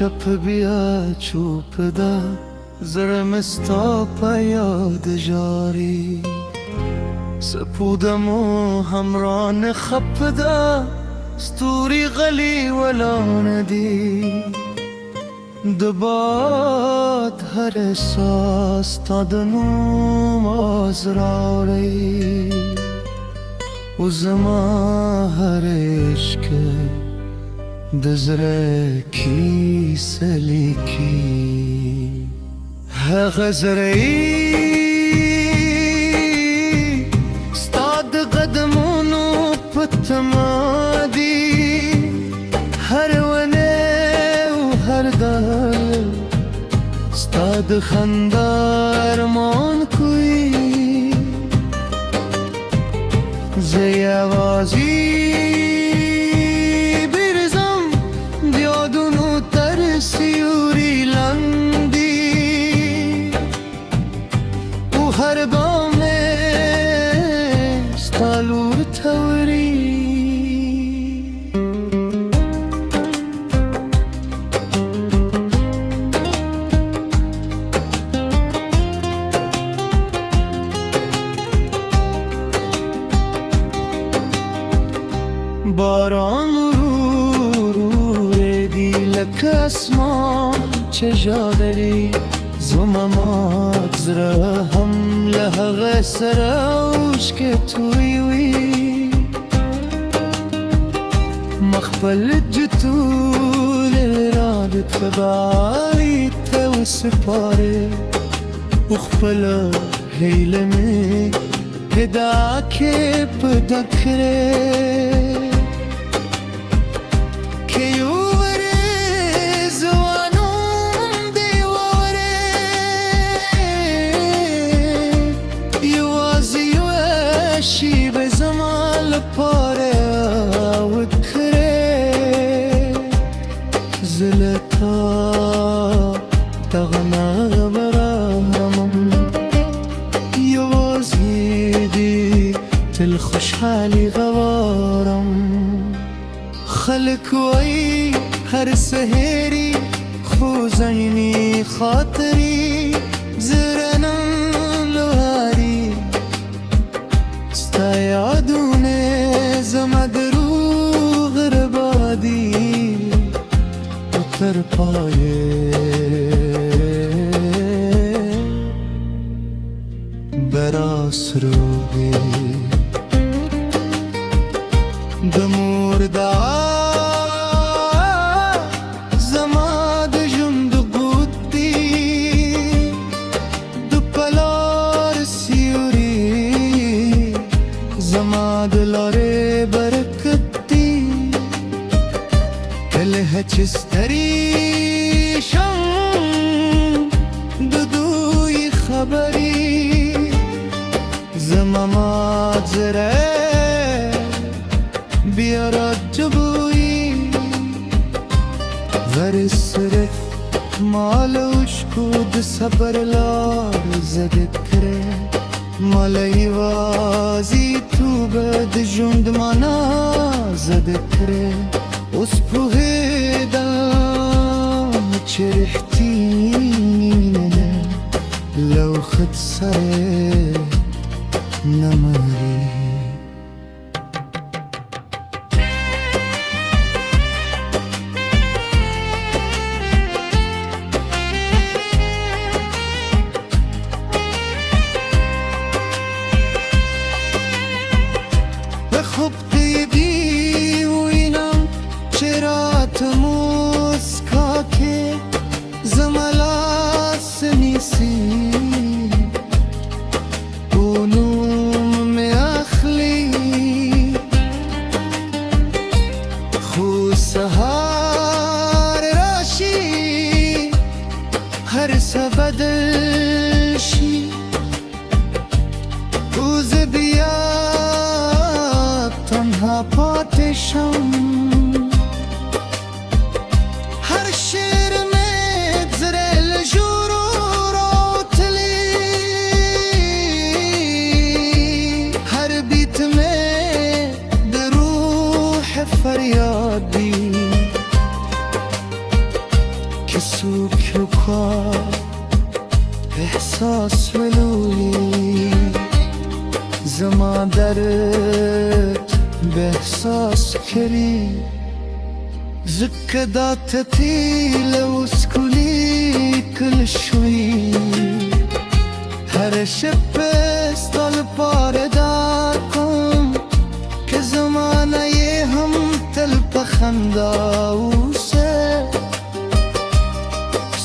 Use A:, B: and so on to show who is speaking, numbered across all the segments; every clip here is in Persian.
A: شب بیا چوب ده زرم استا پا یاد جاری سپودم و همران خب ده ستوری غلی ولا ندی دباد هر احساس تا دنوم آزراری و زما هر عشق دزره کی سلیکی ها غزرهی ستاد قدمونو پتمادی هر ونه و هر دل ستاد خندار مان کوی زی آوازی سیوری لندی و هر بامه ستالور توری باران اسمان چه جادری زمامات زره هم لحق سروش که توی وی مخبل جتول رادت فبالی تو سپاره اخبلا هیلمی هدا که بدکره شی به زمان پاره آود کره زلتا دغنا برامم یوازی دی تل خوشحالی غوارم خلق وی هر سهری خوزینی خاطری زرنم لواری یادونه زما دروغ ربادی اتر پایه براس روی دمورده زما دجم دو بودی دو پلار سیوری زما دلاره برکتی دله چستری شم دودوی خبری زما مادزره بیارد جبوی ورسره مالوش کود سبر لار زدت کره مالای وازی تو بد جند مانا زده کره اس پوهیدم چه رحتینه لو خد سره نماری خوب دیدی و اینم چرا تموسکا که زملاس نیسی اونوم میخلی خو سهار راشی هر سبدلشی روز بیا تنها پاتشم هر شیر متزره لجورو رو تلی هر بیت میں در روح فریادی كسوك وكا إحساس ولولي زما درد بإحساس كري زكدا تتيل وسكولي كل شوي هر شب استال بارداكم كزمانه هم تل بخندا وسه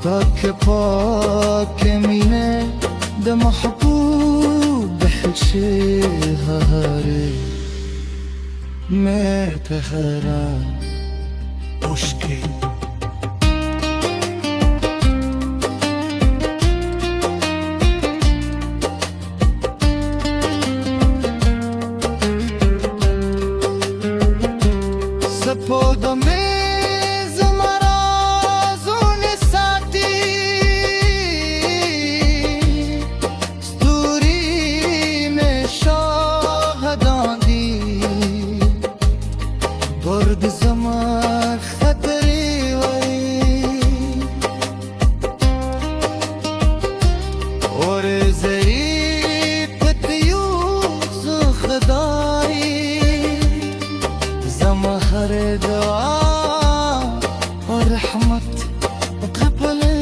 A: استاك پاک مینه ده محبوب بحشي هاري متهرا بوشكي سپودم برد زمان خطری وی اور زری پتیوز خدایی زما هر دعا اور رحمت قبلی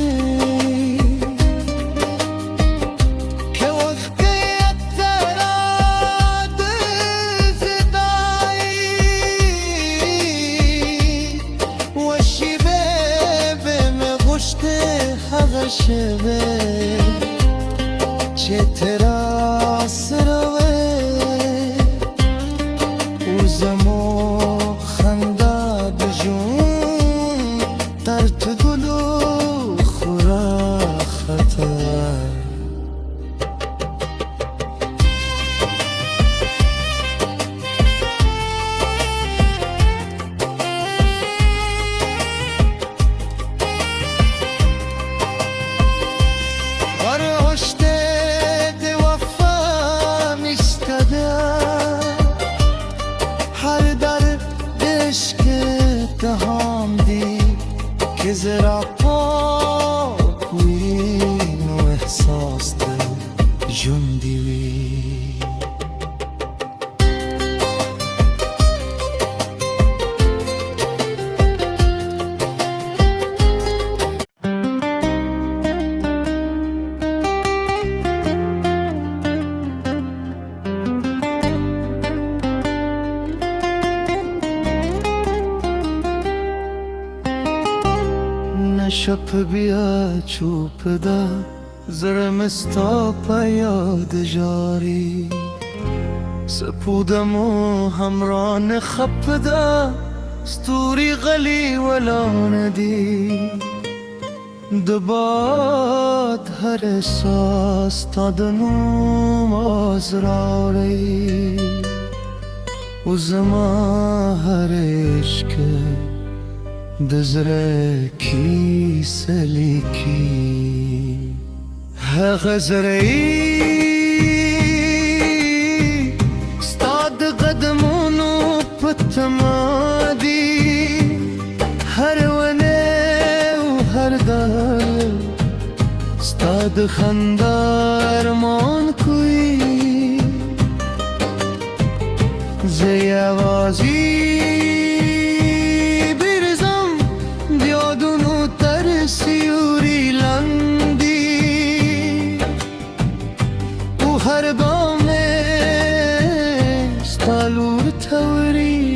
A: شبه چه تراس روه وزمو خنده بجون ترت گلو خورا خطر هر در عشق دهام دی که زرا پاک وین و احساس ده جندی وی شب بیا چوب ده زرم استا پا یاد جاری سپودم و همران خب ده ستوری غلی ولا ندی دباد هر احساس تا دنوم آزراری و زما هر عشق دزره کی سلیکی ها غزرهی استاد قدمونو پتمادی هر ونه و هر دل استاد خندار مان کوی زی آوازی سیوری لندی و هر بامه ستالور توری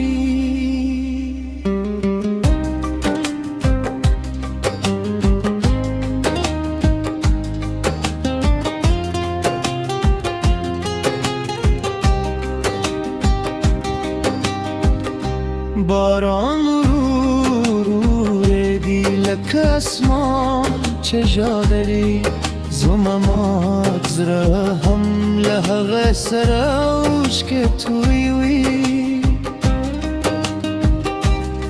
A: باران اسمان چه جادری زمامات زره هم لحق سروش که توی وی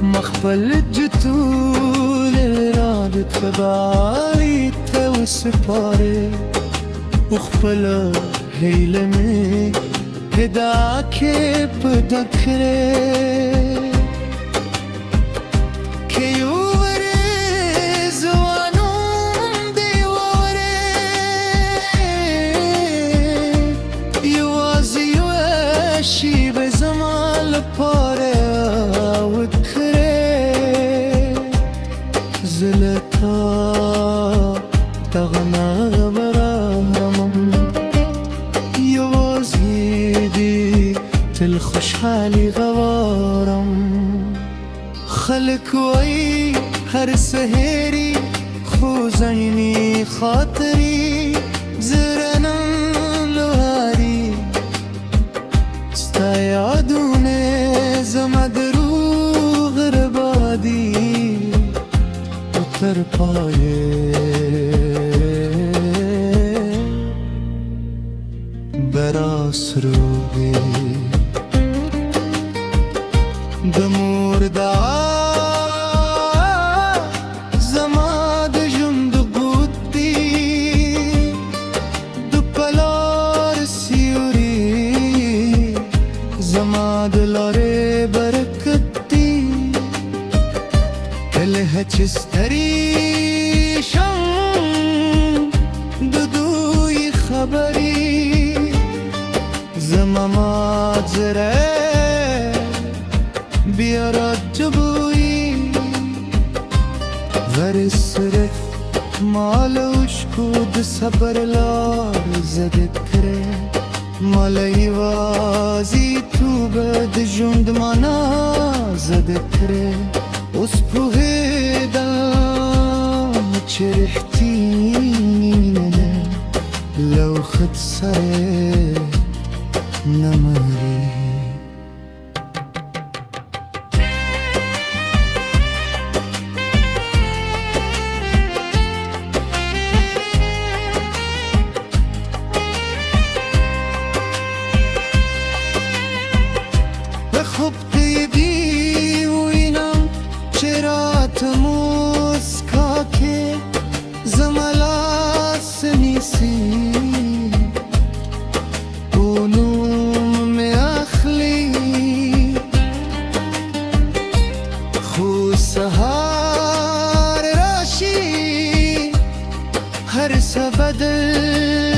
A: مخبل جتول ارادت فبالي تو سپاره وخبل هیلمی هدا که بدکره که یو تغنى براهرم يوازيدي تلخش حالي غوارم خلك وي هر سهيري خوزيني خاطري زرنا لوهاري استيعدوني زمدرو غربادي وترپايه براس روبي دمور زماد جند بودي دپلار سيوري زماد لاري بركتي الها چستري شم دودوي خبري زمامات زره بیارد جبویی ورسره مالوش کود سبرلار زدت کره مالای وازی تو بد جند مانا زدت کره اس پوهیدم چه رحتینه لو خد سره نماری خوب دیدی و اینم چرا تموسکا که زملاس نیسی اونوم میاخلی خو سهار راشی هر سبدلشی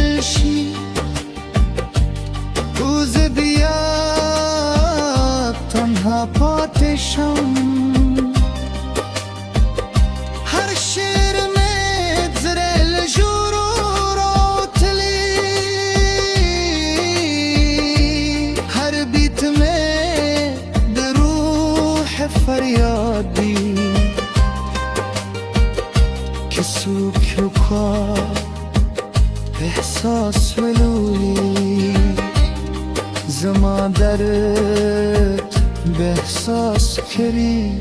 A: روز بیا تنها پاتشم هر شیر متزرل جورو رو تلی هر بیت میں در روح فریادی کسو کیو کا احساس ولولی زما درت به احساس کری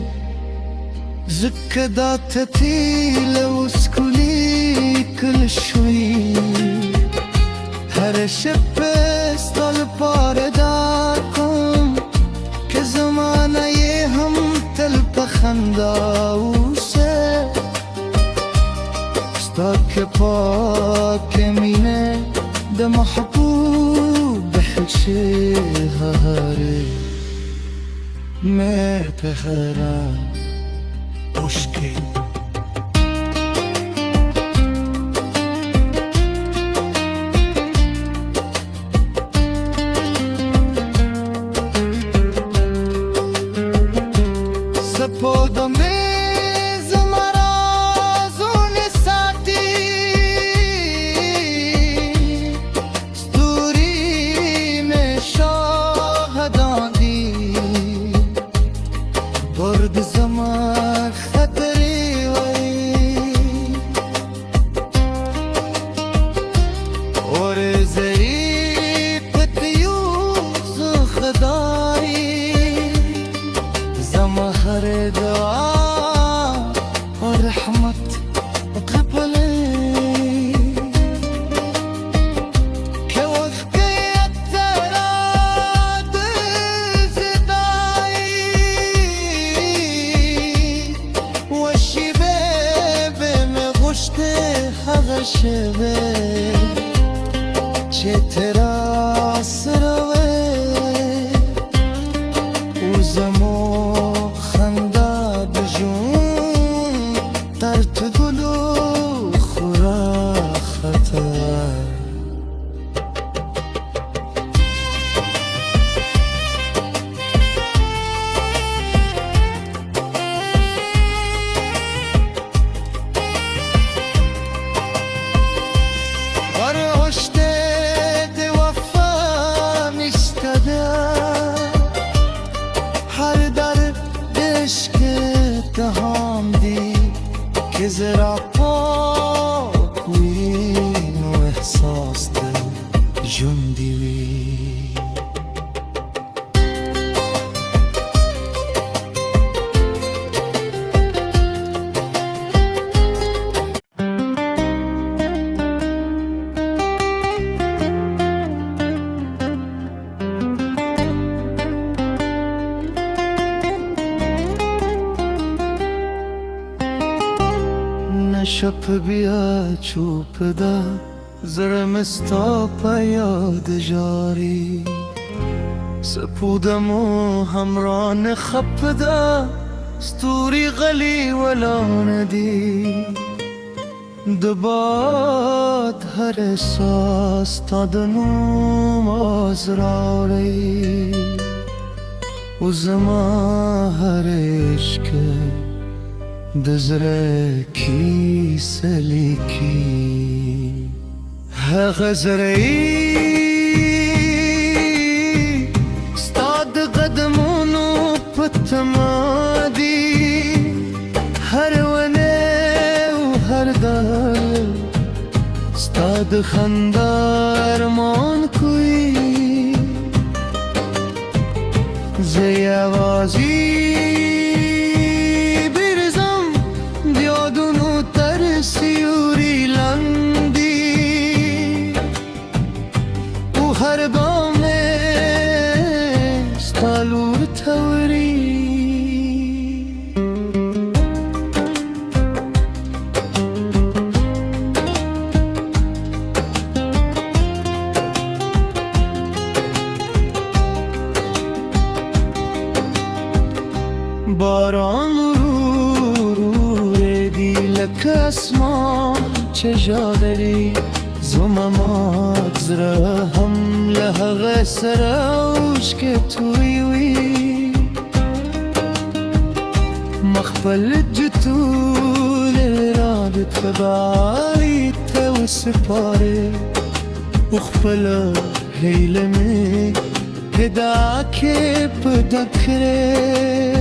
A: زکدا تطیل و سکولی کل شوی هر شب استال پاره دار کن که زمانه هم تل پخنده سه استاک پاک مینه ده محبوب بحلشه هاره میں پہرا مشکل سپودم زمرازون ساتی ستوری میں شاہدان برد زمان خطری وی اور زری پتیوز خدایی زمان هر دعا اور رحمت قبلی که وقت یتراد زدایی شبه چه تراس روه او زمو خنده بجون ترت گلو خورا خطر زرع پاک وین و احساس ده جندی وی شپ بیا چوپ ده زرمستا پا یاد جاری سپودم و همران خپ ده ستوری غلی ولا ندی دباد هر احساس تا دنوم آزراری و زما هر عشق دزره کی سلیکی ها غزرهی استاد قدمونو پتمادی هر ونه و هر دل استاد خندار مان کوی زی آوازی سیوری لندی و هر بامه ستالور توری باران اسمان چجا داری زمامات زره هم لحق سروش که توی وی مخبل جتول رابط فبالی تو سپاره اخبلا هیلمی هدا که بدکره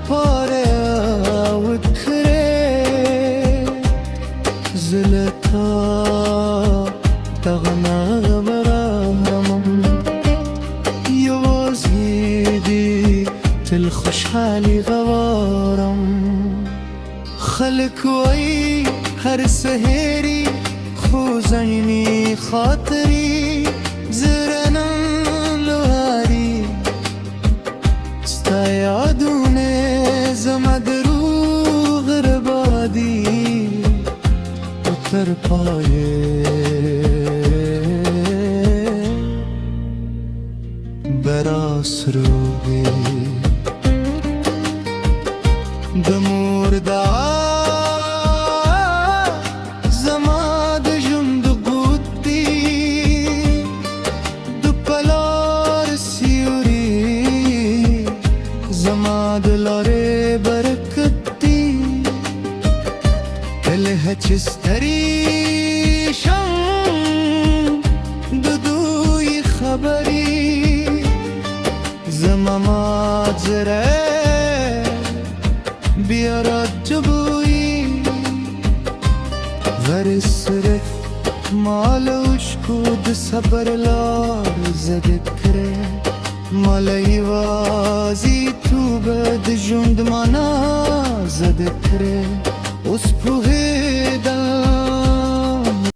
A: پاره آود کره زلتا تغنا برامم یوازی دی تل خوشحالی غوارم خلق وی هر سهری خوزینی خاطری زرنم لواری استایادونه زما دروغ ربادی اتر پایه براس روی دمورده زما د ژوند قوتي د پلار سیوري زما د لارې برکت دی کله چې ستړي شم د دوی خبري زما ماجره بیارد جبوی ورسره مالوش کود صبر لار زده کره مالای وازی تو بد جند مانا زده کره اس پوه دل